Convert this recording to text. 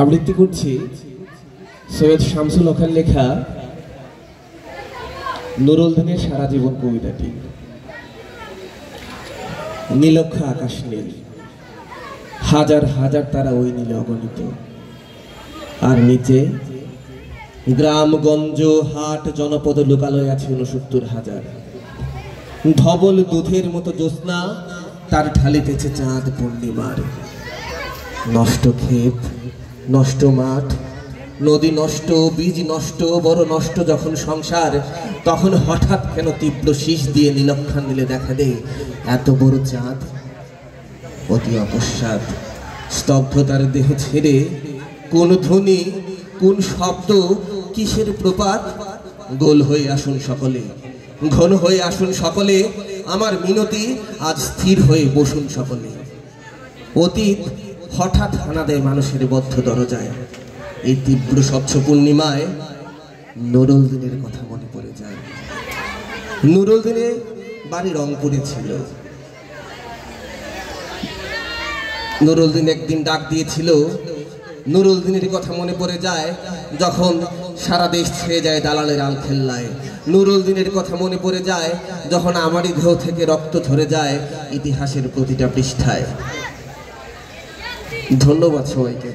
আবৃত্তি করছি সৈয়দ শামসুল হকের লেখা নুরুল দিনের সারা জীবন কবিতাটি। নীলক্ষ আকাশ নীল, হাজার হাজার তারা ওই নীলে অগণিত, আর নিচে গ্রামগঞ্জ হাট জনপদ লোকালয় আছে ৬৯,০০০। ধবল দুধের মতো জ্যোৎস্না তার ঢালিতেছে চাঁদ পূর্ণিমার। নষ্ট ক্ষেত, নষ্ট মাঠ, নদী নষ্ট, বীজ নষ্ট, বড় নষ্ট যখন সংসার, তখন হঠাৎ কেন তীব্র শীষ দিয়ে নীলক্ষা নীলে দেখা দেয় এত বড় চাঁদ। অতি অকস্মাৎ স্তব্ধতার দেহ ছেড়ে কোন ধ্বনি, কোন শব্দ, কিসের প্রপাত? গোল হয়ে আসুন সকলে, ঘন হয়ে আসুন সকলে, আমার মিনতি আজ স্থির হয়ে বসুন সকলে। অতীত হঠাৎ হানা দেয় মানুষের বদ্ধ দরজায়। এই তীব্র স্বচ্ছ পূর্ণিমায় নুরুল দিনের কথা মনে পড়ে যায়। নুরুল দিনে বাড়ি রংপুরে ছিল। নুরুল দিন একদিন ডাক দিয়েছিল। নুরুল দিনের কথা মনে পড়ে যায় যখন সারা দেশ ছেয়ে যায় দালালের আলখেল্লায়। নুরুল দিনের কথা মনে পড়ে যায় যখন আমারই দেহ থেকে রক্ত ঝরে যায় ইতিহাসের প্রতিটা পৃষ্ঠায়। ধন্যবাদ সবাইকে।